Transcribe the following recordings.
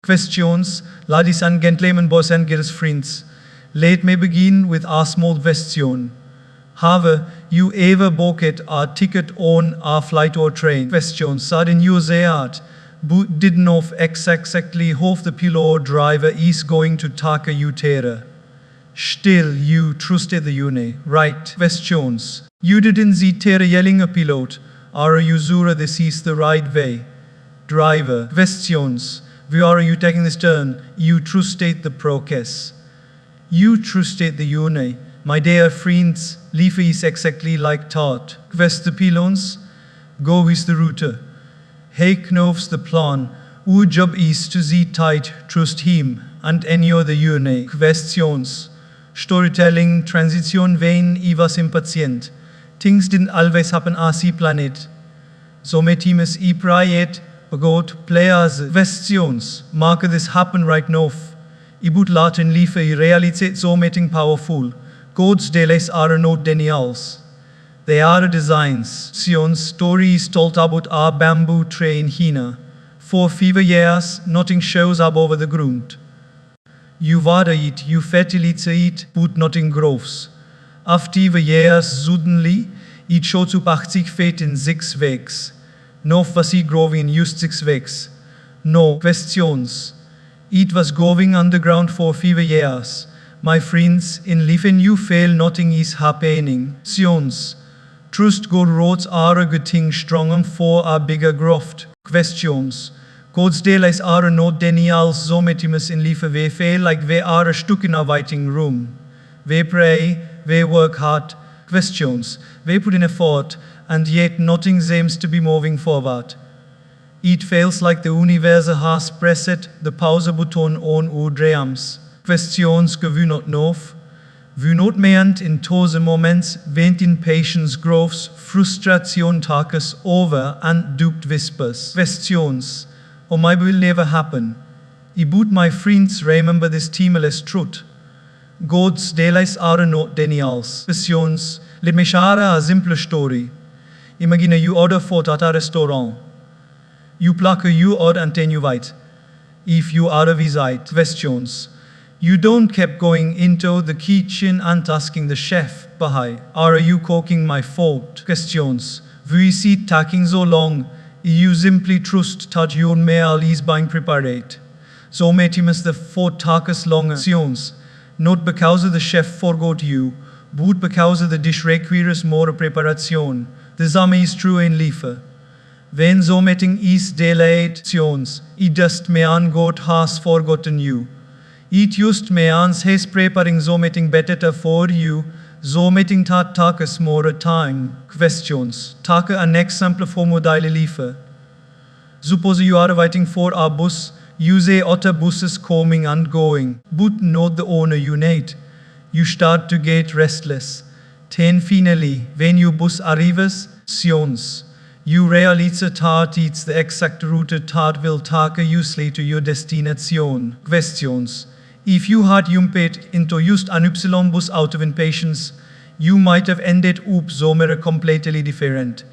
Questions, ladies and gentlemen, boys and girls, friends. Let me begin with a small question. Have you ever booked a ticket on a flight or train? Questions, sudden you said, but did not exactly how the pilot driver is going to take you there. Still, you trusted the unit, right? Questions. You didn't see there yelling a pilot. Are you sure this is the right way? Driver. Questions. Why are you taking this turn? You trusted the process. You trusted the unit. My dear friends, life is exactly like that. Questions. Go is the route. He knows the plan. Our job is to see tight, trust him, and enjoy the unit. Questions. Storytelling, transition, when I was impatient. Things didn't always happen as he planned. So my team is prayed, God, players, questions. Make this happen right now. I would laten life I realiteit so meeting powerful. God's delays are not denials. They are designs. Sion's story is told about a bamboo tree in China. For 5 years, nothing shows up over the ground. You water it, you fertilize it, but nothing grows. After 5 years, suddenly, it shows up 80 feet in 6 weeks. No was it growing in just 6 weeks. No questions. It was going underground for 5 years. My friends, in living you fail, nothing is happening. Sions. Trust God roads are a good thing, strong and for a bigger growth. Questions. God's delays are not denials, so metimus in life we fail like we are stuck in a waiting room. We pray, we work hard. Questions. We put in effort, and yet nothing seems to be moving forward. It feels like the universe has pressed the pause button on our dreams. Questions we not know. We not meant in those moments when impatience grows, frustration takes over, and doubt whispers. Questions. Oh, my will never happen. But my friends, remember this timeless truth. God's delays are not denials. Questions. Let me share a simple story. Imagine you order food at a restaurant. You pluck your order and then you wait. If you are a visit. Questions. You don't keep going into the kitchen and asking the chef, "Bahai, are you cooking my food?" Questions. We see taking so long. You simply trust that your meal is being prepared. So metimus the food takes longer. Questions. Not because the chef forgot you, but because the dish requires more preparation. The same is true in life. When so meeting is delayed, it just means God has forgotten you. It just means He's preparing so meeting better for you. So meeting that takes more time. Questions. Take an example for my daily life. Suppose you are waiting for a bus. You say other buses coming and going, but not the owner you need. You start to get restless. Then finally, when your bus arrives, you realize that it's the exact route that will take you to your destination. Questions. If you had jumped into just an Y bus out of impatience, you might have ended up somewhere completely different.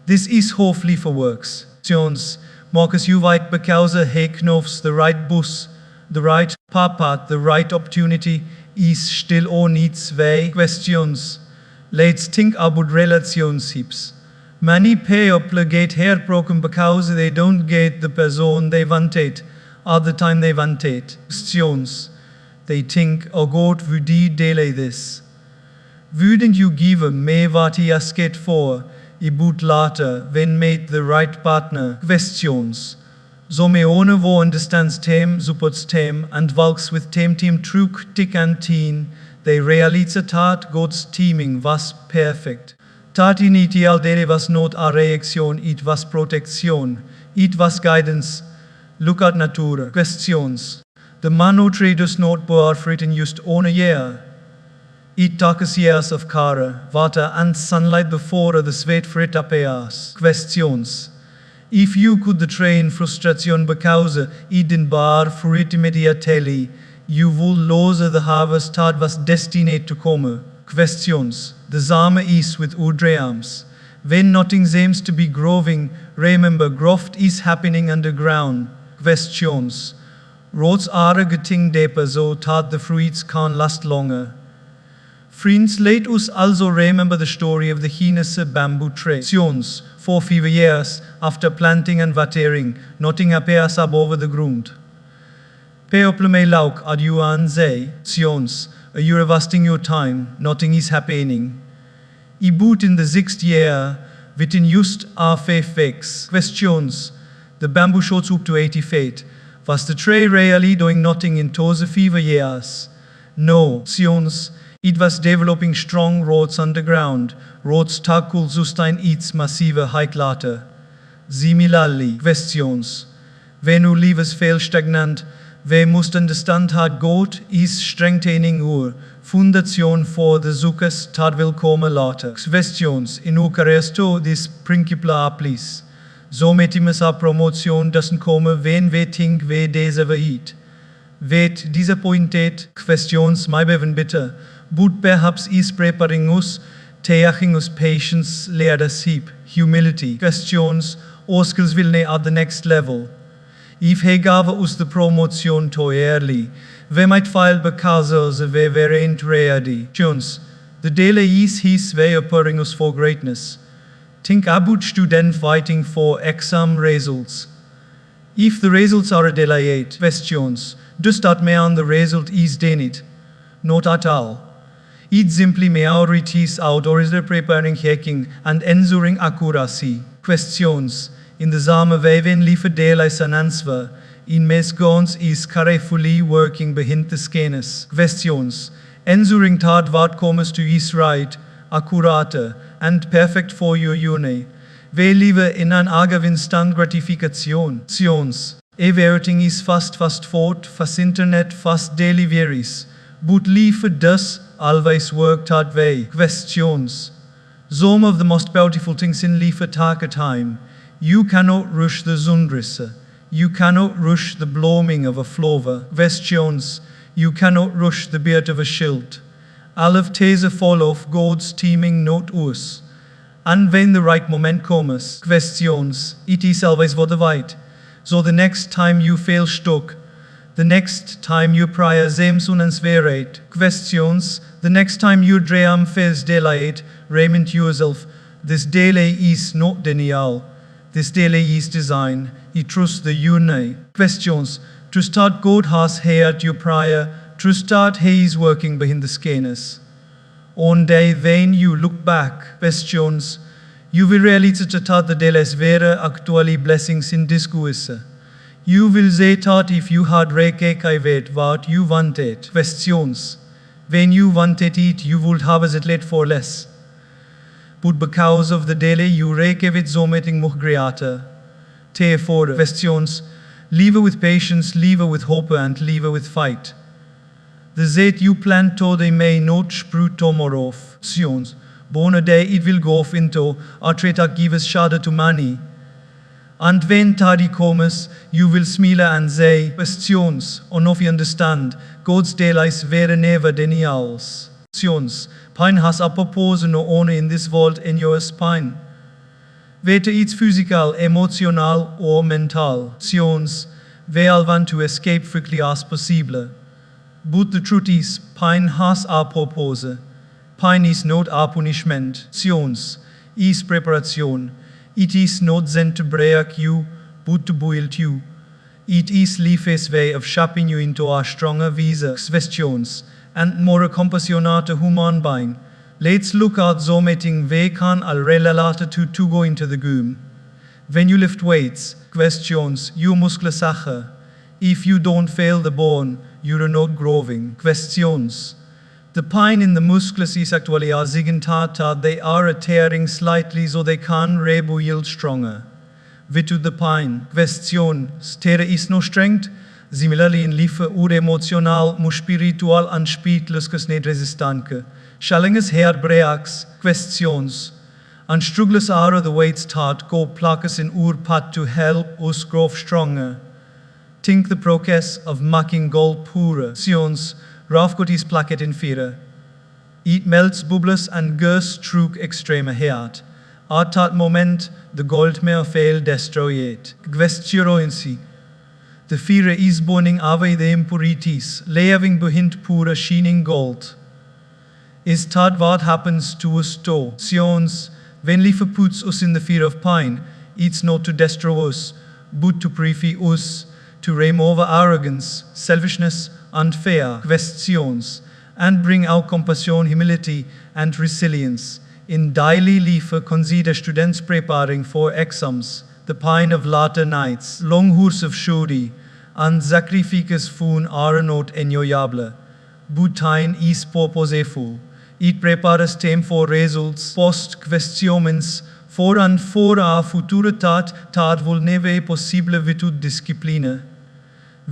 This is how life works. Questions. Marcus, you wait because he knows the right bus, the right path, the right opportunity is still on its way. Questions. Let's think about relationships. Many people get heartbroken because they don't get the person they wanted at the time they wanted. Questions. They think, oh God, would he delay this? Wouldn't you give me what he asked for? But later, when meet the right partner. Questions. So me owner who understands them, supports them, and works with them through thick and thin, they realize that God's timing was perfect. That initial delay was not a reaction, it was protection. It was guidance. Look at nature. Questions. The mango tree does not bear fruit in just 1 year. It takes years of care, water, and sunlight before the sweet fruit appears. Questions. If you could train frustration because it didn't bear fruit immediately, you would lose the harvest that was destined to come. Questions. The same is with our dreams. When nothing seems to be growing, remember growth is happening underground. Questions. Rots are getting deeper, so that the fruits can last longer. Friends, let us also remember the story of the Hinese bamboo tree. Sions, for 5 years after planting and watering, nothing appears above the ground. Peoplemei lauk ad you an say, Sions, you are wasting your time, nothing is happening. I boot in the 6th year, within just a 5 weeks. Questions, the bamboo shoots up to 80 feet. Was the tree really doing nothing in those 5 years? No, Sions, it was developing strong roots underground. Roots takul sustain its massive hike later. Similarly, questions. Wenn u lives fail stagnant, we must understand that God is strengthening our foundation for the zukas that will come later. Questions. In u caresto this principle applis. So metimus a promotion doesn't come when we think we deserve it. Wait disappointed, questions my beven bitter, but perhaps is preparing us, teaching us patience, leadership, humility. Questions, our skills will ne at the next level. If he gave us the promotion too early, we might fail because we weren't ready. Questions, the delay is his way of preparing us for greatness. Think about students fighting for exam results. If the results are delayed, questions, does that mean the result is denied? Not at all. It simply means out or is there preparing hacking and ensuring accuracy. Questions, in the same way when liever delays an answer, in mesgons is carefully working behind the scenes. Questions, ensuring that what comes to is right, accurate, and perfect for your uni. We live in an age of instant gratification. Everything is fast food, fast internet, fast deliveries. But life does always work that way. Questions. Some of the most beautiful things in life take a time. You cannot rush the sunrise. You cannot rush the blooming of a flower. Questions. You cannot rush the beard of a shield. All of these follow of God's teaming, not us. And when the right moment comes, questions, it is always for the right. So the next time you feel stuck, the next time you pray Zemsun and Sverate, questions, the next time you dream feels delayed, remind yourself, this delay is not denial, this delay is design, you trust the uni. Questions, to start God has heard your prayer, to start he is working behind the scenes. On day when you look back, questions, you will realize that the delays were actually blessings in disguise. You will say that if you had recognized what you wanted, questions, when you wanted it, you would have it for less. But because of the delay, you recognized something more greater. Therefore, questions, live with patience, live with hope, and live with fight. The seed you plant today may not sprout tomorrow. Questions, born a day it will go off into a tree that gives shadow to many. And when tardy comes, you will smile and say, questions, on if you understand, God's delays were never denials. Questions, pain has a purpose no only in this world in your spine. Whether it's physical, emotional, or mental. Questions, we all want to escape quickly as possible. But the truth is, pain has a purpose. Pain is not a punishment. Questions, is preparation. It is not sent to break you, but to build you. It is life's way of shaping you into a stronger, wiser, questions, and more compassionate human being. Let's look at something we can all relate to go into the gym. When you lift weights, questions, you muscle sache. If you don't feel the bone, you are not growing. Questions. The pain in the muscles is actually a sign they are tearing slightly so they can rebuild stronger. With the pain, question, there is no strength. Similarly in life, emotional, spiritual and spiritueless nicht resistance. Schallenges Herd breaks, questions, and struggles are the weights that go places in our path to help us grow stronger. Think the process of making gold pure. Questions, Raufgot is placket in fire. It melts bubbles and goes through extreme heat. At that moment, the gold may fail destroy it. Questionsi. The De vierde isboning ave de impurities, leaving behint pure shining gold. Is tad wat happens to us to, sions, when life puts us in the fear of pine, it's not to destroy us, but to purify us, to remove arrogance, selfishness, and fear, questions, and bring out compassion, humility, and resilience. In daily life consider students preparing for exams, the pine of later nights, long hours of study, and sacrifices fun are not enjoyable, but time is purposeful. It prepares time for results, post questions, for and for a future tad will never possible without discipline.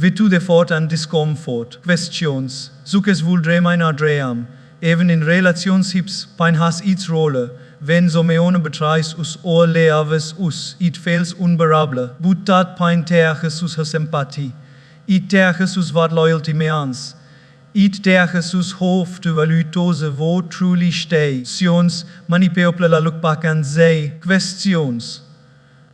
Without effort and discomfort. Questions. Zoekes voeldre mijn adream. Even in relationships, pijn has iets rolle. Wenn so meone betreis us oorleaves us, it fails unbearable. But dat pijn terges us has empathie. It terges us wat loyalty means. It terges us hof to valutoze wo truly stay. Sions, many people la look back and say, questions.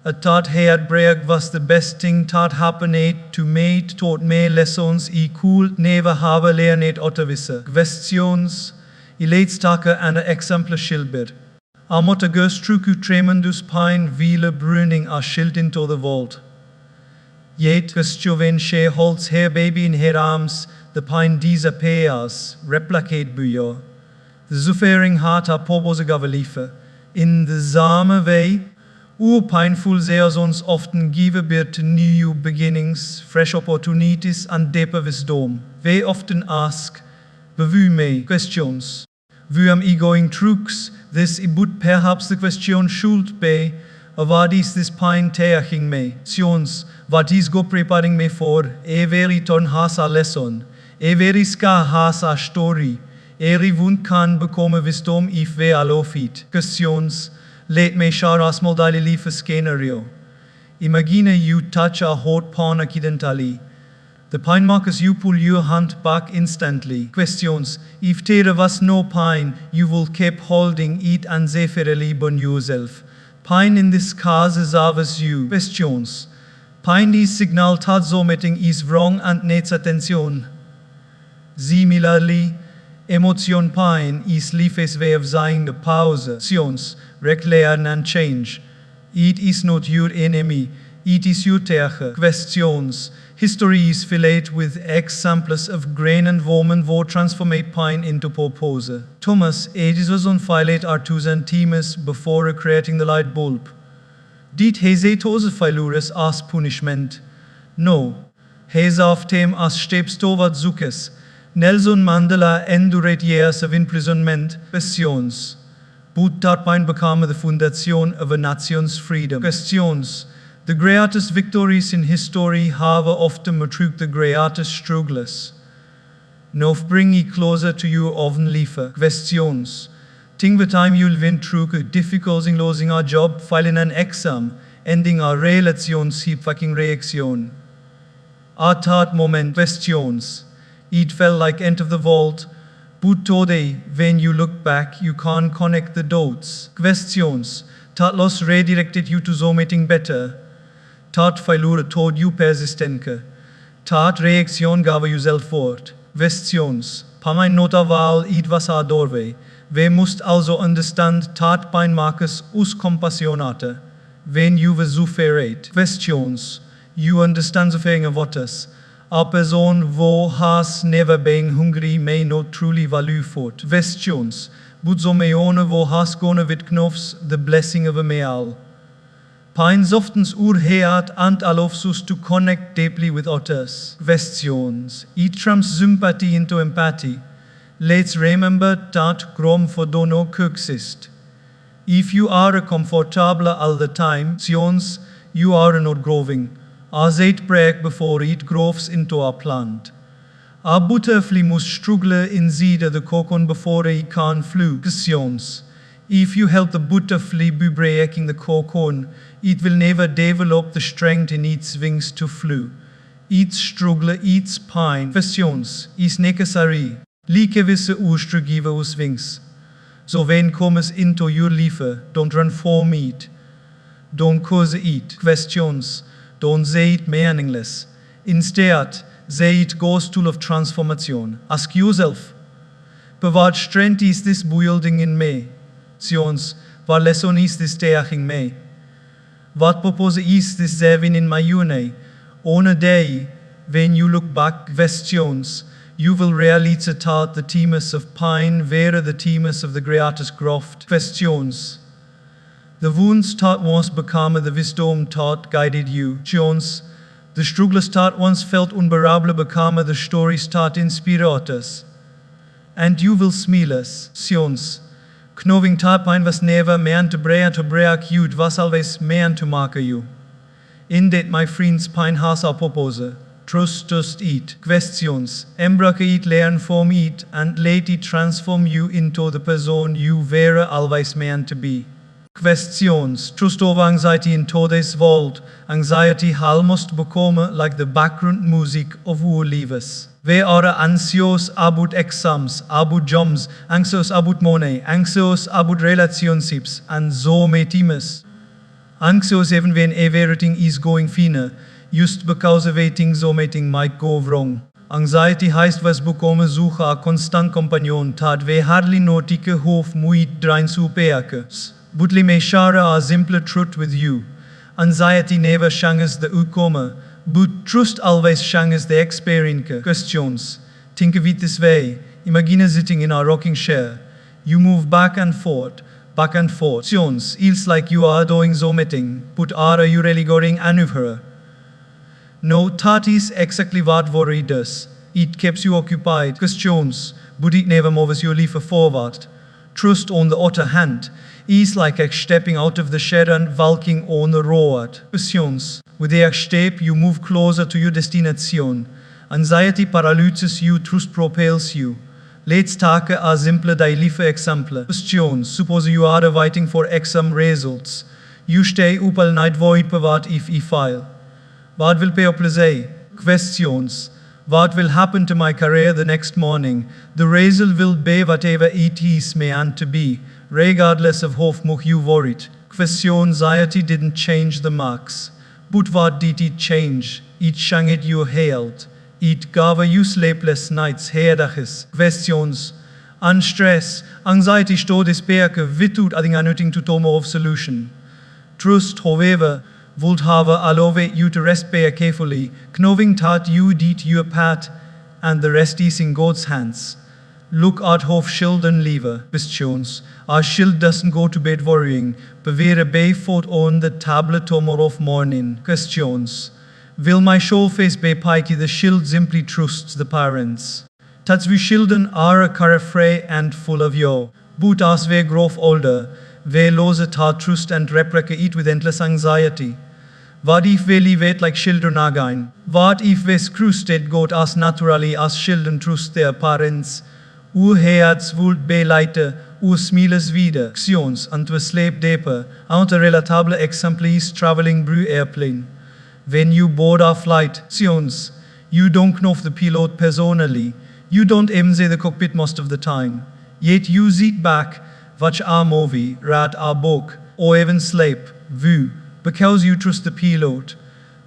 A tad head break was the best thing tad happened to me, taught me lessons I could never have learned otterwisse. Questions, I leidstakke en exemplar schilbert. A måtte gøstruku tremendous pine hvile bruning a schild into the vault. Yet Christoven she holds her baby in her arms, the pine disappears, replicate bujo. The suffering heart a purpose gavelife. In the same way, painful seasons often give birth to new beginnings, fresh opportunities, and deeper wisdom. We often ask, bewu me questions. Who am I going trucs? This but perhaps the question should be, what is this pain teaching me? Sions, what is God preparing me for? Every ton has a lesson. Every scar has a story. Every wound can become a wisdom if we allow it. Questions. Let me share a small daily life scenario. Imagine you touch a hot pan accidentally. The pain marks you pull your hand back instantly. Questions. If there was no pain, you will keep holding it and severely burn yourself. Pain in this case serves you. Questions. Pain is signal that something is wrong and needs attention. Similarly, emotion pain is life's way of saying the pause. Sions. Reclaim and change. It is not your enemy, it is your teacher. Questions. History is filled with examples of grain and woman who transformed pain into purpose. Thomas Edison filed R2 centimeters before creating the light bulb. Did he those failures as punishment? No. He saw them as steps toward success. Nelson Mandela endured years of imprisonment. Questions. But that pain became the foundation of a nation's freedom. Questions. The greatest victories in history have often matruk the greatest struggles. Now bring you closer to your own life. Questions. Think the time you'll win through difficulty in losing a job, filing an exam, ending a relationship, fucking reaction. At that moment, questions. It felt like end of the vault. But today, when you look back, you can't connect the dots. Questions. That loss redirected you to something better. That failure taught you persistence. That reaction gave you self-worth. Questions. På mein nota val it was a doorway. We must also understand that pain marks us compassionate. When you were suffered. Questions. You understand the feeling of others. A person who has never been hungry may not truly value food. Questions. But so meone who has gone with knofs the blessing of a meal. Pain softens our heart and allows us to connect deeply with others. Questions. It trumps sympathy into empathy. Let's remember that grom for dono coexist. If you are comfortable all the time, sions, you are not growing. As it breaks before it grows into a plant. A butterfly must struggle inside the cocoon before it can fly. Questions. If you help the butterfly by breaking the cocoon, it will never develop the strength in its wings to fly. Its struggle, its pain, questions, is necessary. Like visse urstru give us wings. So when comes into your life, don't run from it. Don't cause it. Questions. Don't say it meaningless. Instead, sei it goes tool of transformation. Ask yourself, what strength is this building in me? What lesson is this teaching me? What purpose is this serving in my journey? On a day when you look back, questions, you will rarely start the themes of pine, where the themes of the greatest growth. Questions. The wounds taught once become the wisdom taught guided you. Questions. The struggles taught once felt unbearable become the stories taught inspired us. And you will smile us. Questions. Knowing taught mine was never meant to break you, it was always meant to mark you. In that, my friends, pine has a purpose. Trust it. Questions. Embrace it, learn from it, and let it transform you into the person you were always meant to be. Questions. Trust over anxiety in today's world. Anxiety almost become like the background music of our lives. We are anxious about exams, about jobs, anxious about money, anxious about relationships, and so many things. Anxious even when everything is going fine, just because waiting so many things might go wrong. Anxiety heißt, was bekomme suche a constant compagnon, tat we hardly notige hof muit drein superke. But let me share a simple truth with you. Anxiety never changes the outcome, but trust always changes the experience. Questions. Think of it this way. Imagine sitting in a rocking chair. You move back and forth. Questions. Feels like you are doing so meeting, but are you really going anywhere? No, that is exactly what worry does. It keeps you occupied. Questions. But it never moves your life forward. Trust, on the other hand, is like stepping out of the shed and walking on the road. Questions. With each step, you move closer to your destination. Anxiety paralyzes you, trust propels you. Let's take a simple daily example. Questions. Suppose you are waiting for exam results. You stay up all night waiting for what if I fail. What will pay say? Questions. What will happen to my career the next morning? The result will be whatever it is meant to be, regardless of how much you worried. Question. Anxiety didn't change the marks. But what did it change? It changed your health. It gave you sleepless nights, herdages. Questions. And stress, anxiety stored speke without adding anything to tom of solution. Trust, however, would have allowed you to rest carefully, knowing that you did your part and the rest is in God's hands. Look at how children live. Questions. Our child doesn't go to bed worrying, but we're barefoot on the tablet tomorrow morning. Questions. Will my show face be pikey? The child simply trusts the parents. That's we children are carefree and full of joy. But as we grow older, we lose our trust and replicate it with endless anxiety. What if we live it like children again? What if we trusted God as naturally as children trust their parents? Uw herz would be lighter, uw smiles wieder. Questions. And we sleep deeper. And a relatable example is traveling by airplane. When you board a flight, questions. You don't know the pilot personally. You don't even see the cockpit most of the time. Yet you sit back, watch a movie, read a book, or even sleep, view, because you trust the pilot.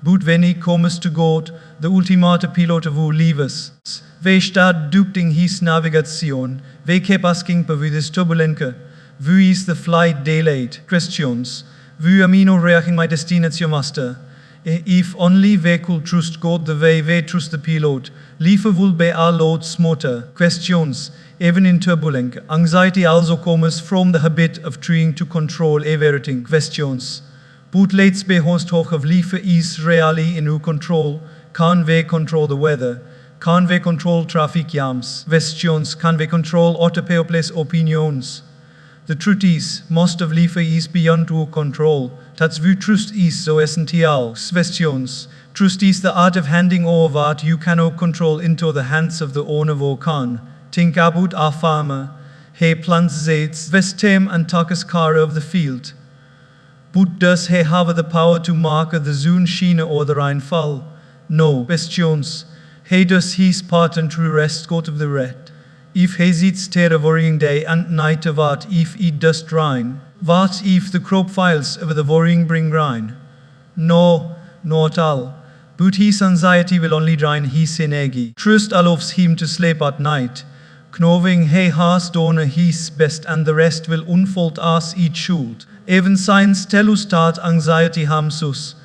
But when it comes to God, the ultimate pilot of our lives, we start doubting his navigation. We keep asking, but with this turbulence, why is the flight delayed? Questions. Why am I not reaching my destination, master? If only we could trust God the way we trust the pilot, life would be a lot smoother. Questions. Even in turbulence, anxiety also comes from the habit of trying to control everything. Questions. But let's be honest, of life is really in our control. Can we control the weather? Can we control traffic jams? Questions. Can we control other people's opinions? The truth is, most of life is beyond our control. That's why trust is so essential. Questions. Trust is the art of handing over what you cannot control into the hands of the owner who can. Think about a farmer. He plants seeds, invests time and takes care of the field. But does he have the power to mark the sunshine or the rainfall? No. Questions. He does his part and true rest go to the red. If he sits there worrying day and night, what if it does rain? What if the crop fails over the worrying bring rain? No, not all. but his anxiety will only drain his energy. Trust allows him to sleep at night, knowing he has done his best and the rest will unfold as it should. Even science tells us that anxiety harms us.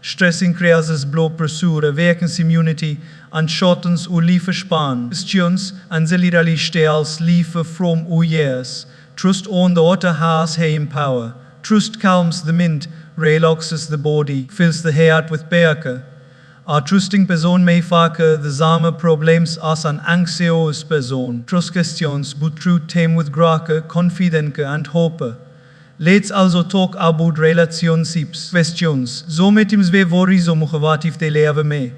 Stress increases blood pressure, weakens immunity, and shortens our lifespan. Questions and literally stehls life from our years. Trust on the other has him power. Trust calms the mind, relaxes the body, fills the heart with perke. A trusting persoon may vaker the same problems as an anxious persoon. Trust questions, but treat him with grake, confidence and hope. Let's also talk about relationships. Questions. Zo met hem twee worries om what if they leave me?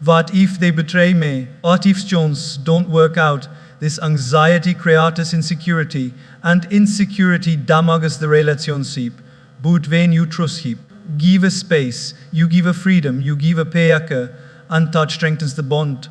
What if they betray me? What if things don't work out? This anxiety creates insecurity, and insecurity damages the relationship. But when you trust him, give a space, you give a freedom, you give a perke, and that strengthens the bond.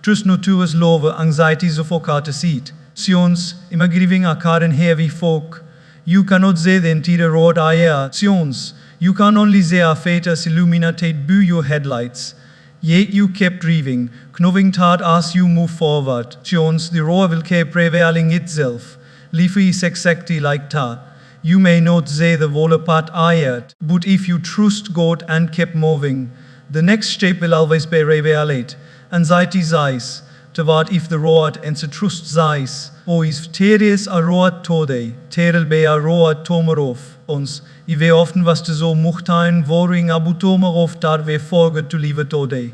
Trust no towards love, anxiety suffocates it. Sions, immer grieving a car and heavy folk. You cannot say the entire road air. Sions, you can only say a fetus illuminated by your headlights. Yet you kept driving, knowing that as you move forward, Sions, the road will keep prevailing itself. Life is exactly like that. You may not say the whole path yet, but if you trust God and keep moving, the next step will always be revealed. Anxiety sighs, to what if the road and the trust sighs. O if there is a road today, there will be a road tomorrow. Ons, I we often was to so muchtain worrying about tomorrow that we forget to live today.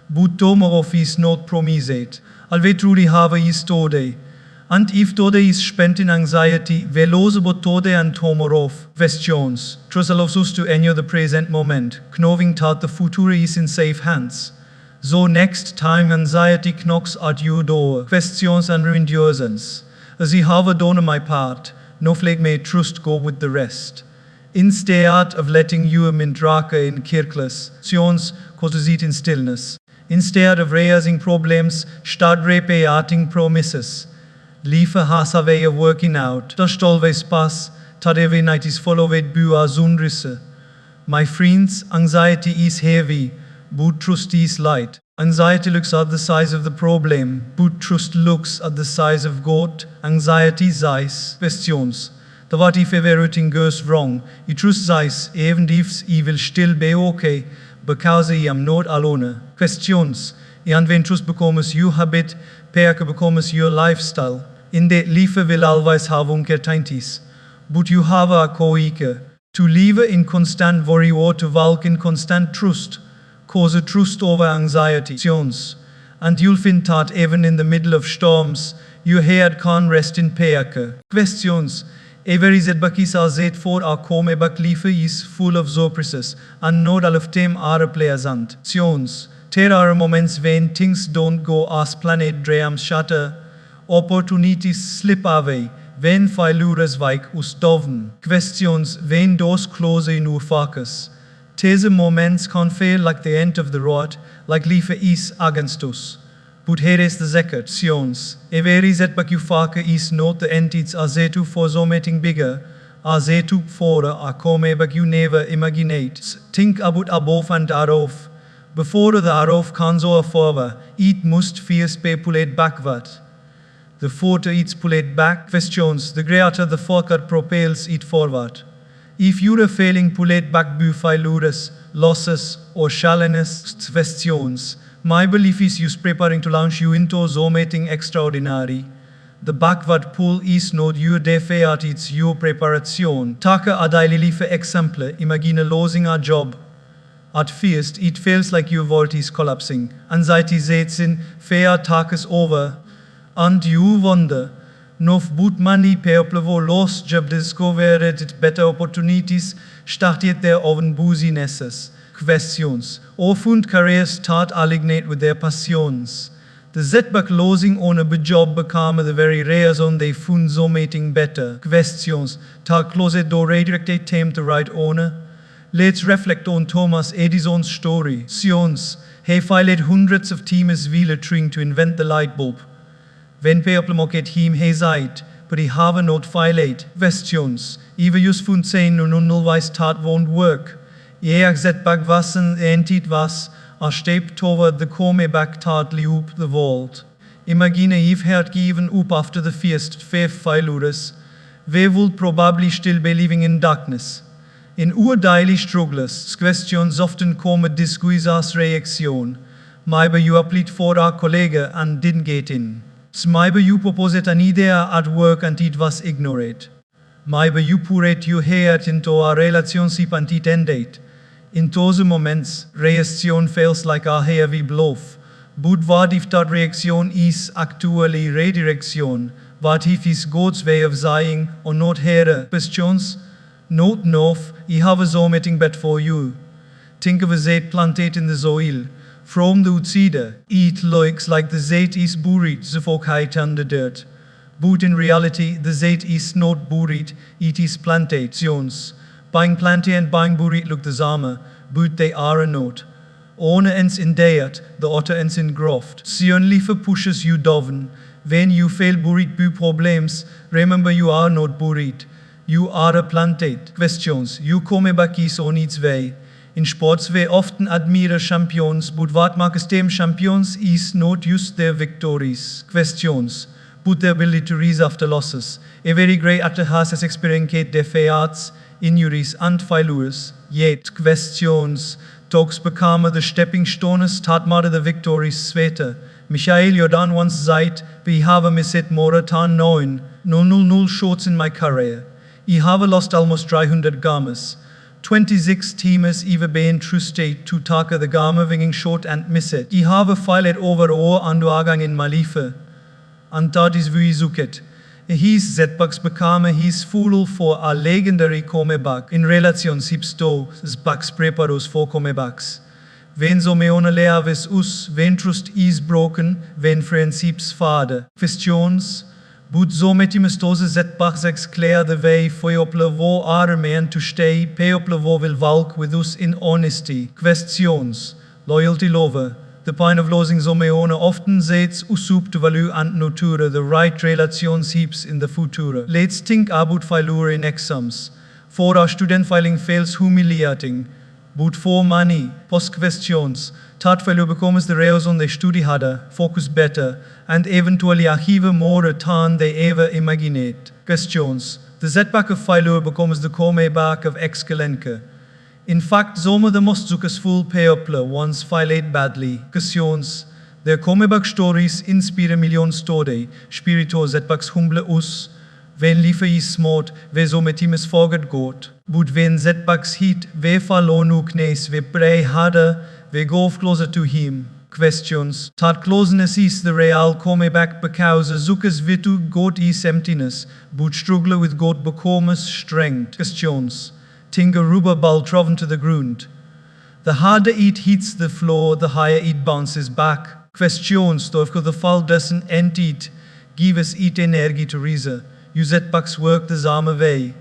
But tomorrow is not promised. All we truly have is today. And if today is spent in anxiety, we lose about today and tomorrow. Questions. Trust allows us to enjoy the present moment, knowing that the future is in safe hands. So next time anxiety knocks at your door, questions and endurance. As I have done my part, no flake may trust go with the rest. Instead of letting you drake in kirkles, sions causes it in stillness. Instead of raising problems, start repeating promises. Life has a way of working out. Does always pass, that every night is followed by a sunrise. My friends, anxiety is heavy, but trust is light. Anxiety looks at the size of the problem, but trust looks at the size of God. Anxiety sighs. Questions. The what if everything goes wrong? I trust sighs, even if I will still be okay, because I am not alone. Questions. And when trust becomes your habit, perke becomes your lifestyle. In that life will always have uncertainties, but you have a koike. To live in constant worry or to walk in constant trust, cause a trust over anxiety. And you'll find that even in the middle of storms, your head can rest in perke. Questions. Every setback is a zet for a come back life is full of surprises, and not all of them are pleasant. There are moments when things don't go as planned, dreams shatter, opportunities slip away, when failures wijk us doven. Questions when doors close in our focus. These moments can feel like the end of the road, like life is against us. But here is the zeker, sions. Every setback you fake is not the end, it's a zetu for something bigger. A zetu for a come back you never imagined. Think about above and arof. Before the arof can zo forward, it must first be pulled backward. The further it's pulled back, questions, the greater the further propels it forward. If you're failing pulled back by failures, losses, or shallowness, questions, my belief is you're preparing to launch you into something extraordinary. The backward pull is not your defeat, it's your preparation. Take a daily life example, imagine losing a job. At first, it feels like your world is collapsing. Anxiety sets in, fear takes over. And you wonder, Noch but many people who lost job discovered better opportunities, started their own businesses. Questions. Often careers start aligned with their passions. The setback losing on a job became the very reason they found something better. Questions. Ta closet door redirected them to right owner. Let's reflect on Thomas Edison's story. Sions. He failed hundreds of times while trying to invent the light bulb. When people mocked him, he said, but he have not failed. Questions. Even useful saying no nulwise that won't work. Jeg setback was en entityd was, a step toward the come back tartly up the vault. Imagine if given up after the first 5 failures, we would probably still be living in darkness. In our daily struggles, questions often come disguise as reaction. Maybe you applied for a colleague and didn't get in. Maybe you proposed an idea at work and it was ignored. Maybe you poured your heart into a relationship and it ended. In those moments, reaction feels like a heavy blow. But what if that reaction is actually redirection? What if it's God's way of saying, or not here? Questions? Not enough, I have a zometing bed for you. Think of a seed planted in the soil. From the outside, it looks like the seed is buried suffocated under dirt. But in reality, the seed is not buried, it is planted. Being planted and being buried look the same, but they are not. One ends in diet, the other ends in graft. Sion liever pushes you down. When you fail buried by problems, remember you are not buried. You are planted. Questions. You come back is on its way. In sports we often admire champions, but what makes them champions is not just their victories. Questions. But their ability to rise after losses. A very great actor has experienced defeats, injuries and failures. Yet questions. Talks become the stepping stones that made the victories sweeter. Michael Jordan once said, we have missed more than 9 shots in my career. I have lost almost 300 games. 26 teams even been trusted to take the game winning shot and miss it. I have failed overall and wagang in my life. And that is wie zoeket. His setbacks became his fuel for a legendary comeback. In relationships to setbacks prepare us for comebacks. When so meone leaves us, when trust is broken, when friendships fade. Questions. But so met those setbacks clear the way for people who are meant to stay, people who will walk with us in honesty. Questions. Loyalty love. The point of losing so meone often sets us up to value and nurture the right relationships in the future. Let's think about failure in exams. For a student failing fails humiliating. But for many, post questions, that failure becomes the reason they study harder, focus better, and eventually achieve more than they ever imagined. Questions. The setback of failure becomes the comeback of excellence. In fact, some of the most successful people once failed badly. Questions. Their comeback stories inspire millions today. Spiritual setbacks humble us. When life is smart, we so met ihm es forget God. But when setbacks hit, we fall on our knees, we pray harder, we go closer to Him. Questions. That closeness is the real comeback because zoekes witu God is emptiness, but struggle with God becomes strength. Questions. Think a rubber ball thrown to the ground. The harder it hits the floor, the higher it bounces back. Questions. Doch the fall doesn't end it, give us it energy to reason. Your setbacks work the same way.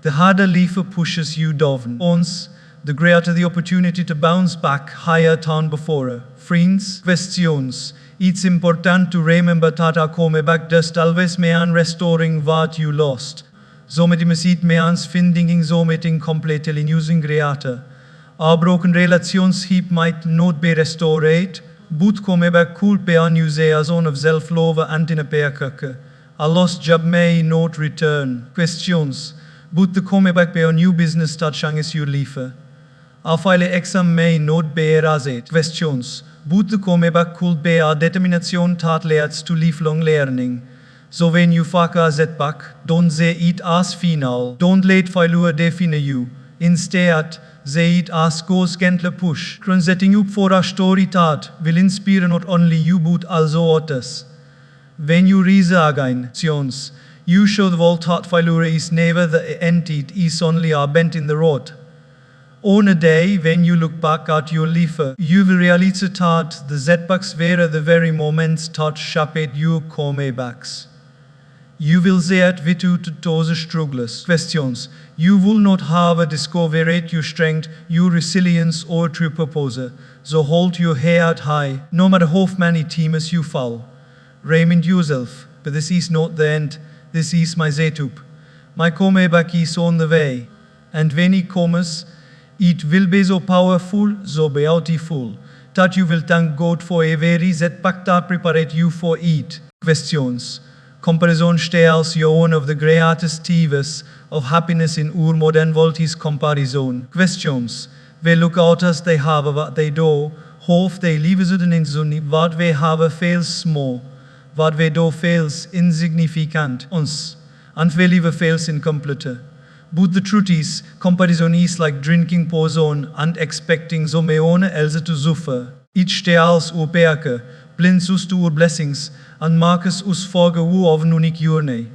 The harder life pushes you down. Once, the greater the opportunity to bounce back higher than before. Friends, questions. It's important to remember that a comeback does always mean restoring what you lost. Somit means means finding something completely new in greater. A broken relationship might not be restored, but comeback could be a new season of self-love and in a perkake. A lost job may not return. Questions. But the comeback be a new business that changes your life. A file exam may not be erased. Questions. But the comeback could be a determination that leads to lifelong learning. So when you face a setback, don't see it as final. Don't let failure define you. Instead, see it as God's gentle push. Setting up for a story that will inspire not only you but also others. When you rise again, you show the world that failure is never the end, it is only a bend in the road. On a day when you look back at your life, you will realize that the setbacks were the very moments that shaped your comebacks. You will see it without those struggles. Questions. You will not have discovered your strength, your resilience, or true purpose. So hold your head high, no matter how many times you fall. Remind yourself, but this is not the end, this is my setup. My comeback is on the way, and when it comes, it will be so powerful, so beautiful, that you will thank God for every zet pakta prepared you for eat. Questions. Comparison styles your own of the greatest thieves of happiness in modern world is comparison. Questions. We look out as they have what they do, hope they live in zuni, what we have fails small, what we do fails insignificant, uns, and we live fails incomplete. But the truth is, comparison is like drinking poison and expecting zomeone else to suffer. Each styles upeake, blinds us to our blessings, and marks us vorge of nunik journey.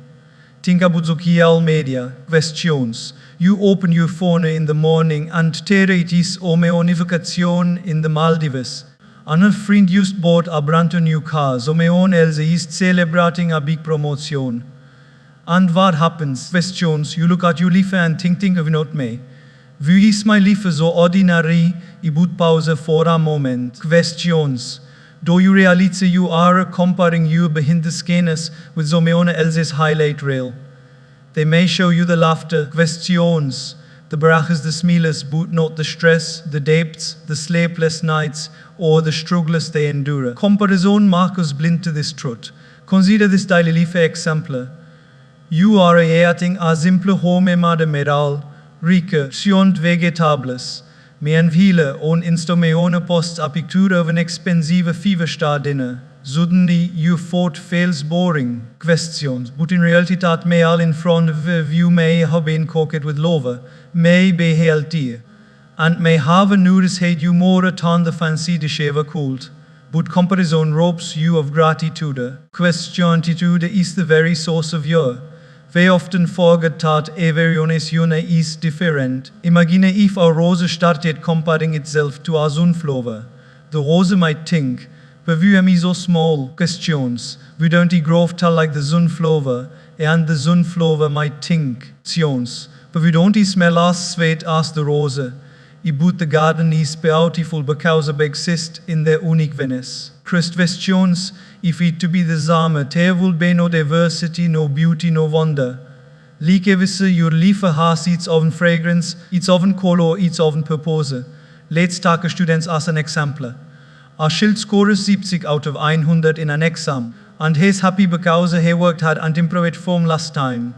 Think about social media. Questions. You open your phone in the morning and there it is notification in the Maldives. And a friend just bought a brand new car, zomeone else is celebrating a big promotion. And what happens? Questions. You look at your life and think of not me. Wie is my life so ordinary? I put pause for a moment. Questions. Do you realize you are comparing you behind the scanners with zomeone else's highlight reel? They may show you the laughter. Questions. The braches, the smiles, but not the stress, the depths, the sleepless nights, or the struggles they endure. Comparison makes us blind to this truth. Consider this daily life example. You are eating a simple homemade meal, rike, sunt vegetables. Men viele on instomeone post a picture of an expensive 5-star dinner. Suddenly your thought feels boring. Questions. But in reality that meal in front of you may have been cooked with love, may be healthy, and may have nourished you more than the fancy dish ever could. But comparison robs you of gratitude. Gratitude is the very source of joy. We often forget that everyone's journey is different. Imagine if a rose started comparing itself to a sunflower. The rose might think, but we are so small. Questions. We don't grow like the sunflower, and the sunflower might think. Questions. But we don't smell as sweet as the rose. But the garden is beautiful because it exists in their uniqueness. Questions. If it to be the same, there will be no diversity, no beauty, no wonder. Like your life has its own fragrance, its own color, its own purpose. Let's take students as an example. A child scores 70 out of 100 in an exam, and he's happy because he worked hard and improved from last time.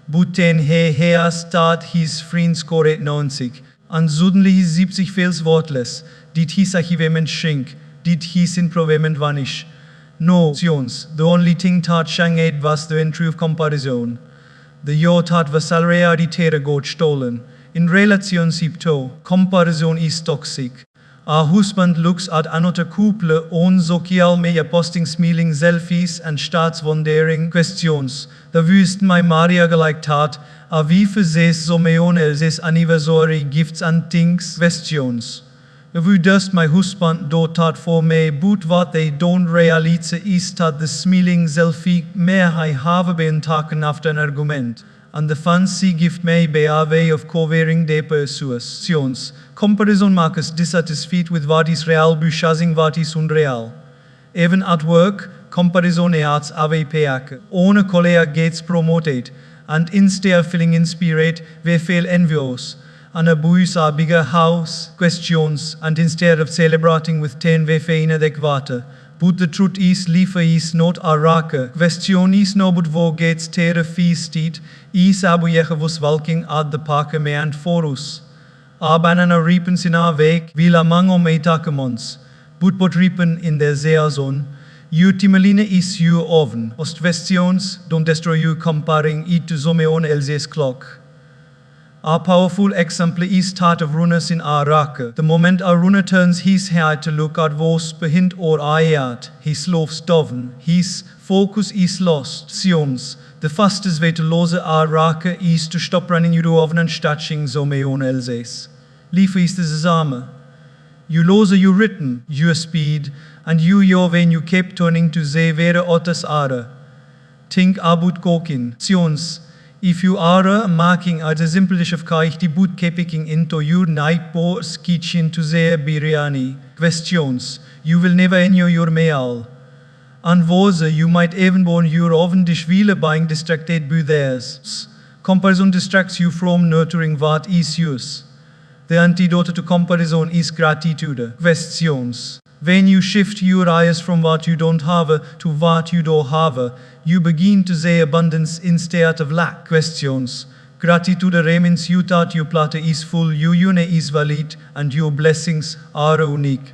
But then he has that his friend scored 90, and suddenly his 70 feels worthless. Did his achievement shrink? Did his improvement vanish? No, the only thing that changed was the entry of comparison. The year that was already got stolen. In relationship to, comparison is toxic. A husband looks at another couple on social media posting smiling selfies and starts wondering. Questions. Da wüssten my Maria gleich tat, a wie für ses zomeone elses anniversary gifts and things. Questions. Wie does my husband do that for me, but what they don't realize is that the smiling selfie may have been taken after an argument, and the fancy gift may be a way of covering their persuasions. Comparison makes us dissatisfied with what is real by chasing what is unreal. Even at work, comparison is a way peak. One colleague gets promoted, and instead of feeling inspired, we feel envious. And a buys a bigger house. Questions. And instead of celebrating with 10 we feel inadequate. But the truth is, life is not a rake. Question is no but wo gets tere feested, is abu was walking at the park me and for us. Abanana riepens in our week, will among o meitakamons. But riepen in their zeazon. You timeline is you oven. Ost questions, don't destroy you comparing it to zomeon else's clock. A powerful example is that of runners in our rake. The moment a runner turns his head to look at was behind or ayat, he slows down. His focus is lost. Sions. The fastest way to lose our rake is to stop running you oven and stretching zomeon elses. Life is the same. You lose your rhythm, your speed, and your when you keep turning to ze vere others are. Think about cooking. Sions. If you are making a simple dish of kaich die boot picking into your neighbor's kitchen to their biryani. Questions. You will never enjoy your meal. And was you might even burn your oven dish while being distracted by theirs. Comparison distracts you from nurturing what is yours. The antidote to comparison is gratitude. Questions. When you shift your eyes from what you don't have to what you do have, you begin to see abundance instead of lack. Questions. Gratitude remains you that your plate is full, your unit is valid, and your blessings are unique.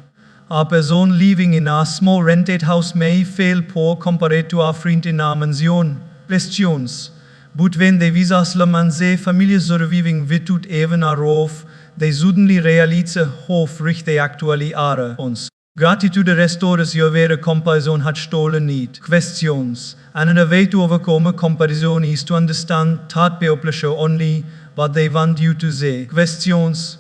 A person living in a small rented house may feel poor compared to a friend in a mansion. Questions. But when they visa slum and ze familie surviving without even a roof, they suddenly realize hoe rich they actually are. Ons. Gratitude restores your where comparison had stolen need. Questions. Another way to overcome comparison is to understand that people show only what they want you to say. Questions.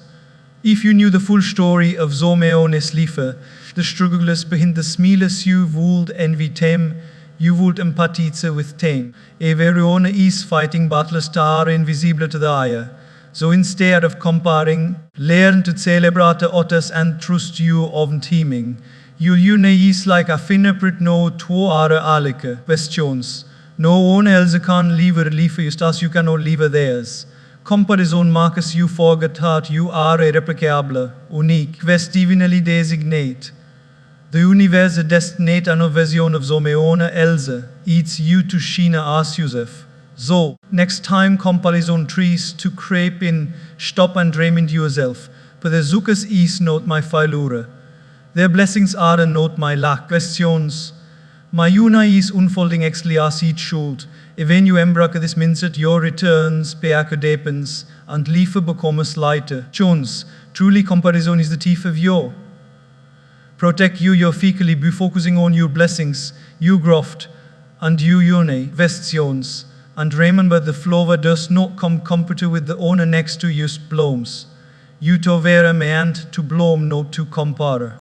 If you knew the full story of Zomeone's life, the struggles behind the smiles you would envy them, you would empathize with them. Everyone is fighting battles that are invisible to the eye. So instead of comparing, learn to celebrate others and trust your own teaming. Your unit is like a fingerprint no two are alike. Questions. No one else can live a life just as you cannot live theirs. Comparison marks you forget that you are irreplicable, unique, divinely designate. The universe destinate a version of Zomeone else. It's you to shine as Joseph. So, next time comparison tries to creep in, stop and remind yourself. For the Zukas is not my failure. Their blessings are not my lack. Questions. My una is unfolding actually as it should. When you embrace this mindset, your returns back deepens and life becomes lighter. Jones, truly comparison is the thief of you. Protect your physically by focusing on your blessings, your growth, and your questions. And remember, the flower does not come compared with the owner next to you blooms. You to wear a meant to bloom, not to compare.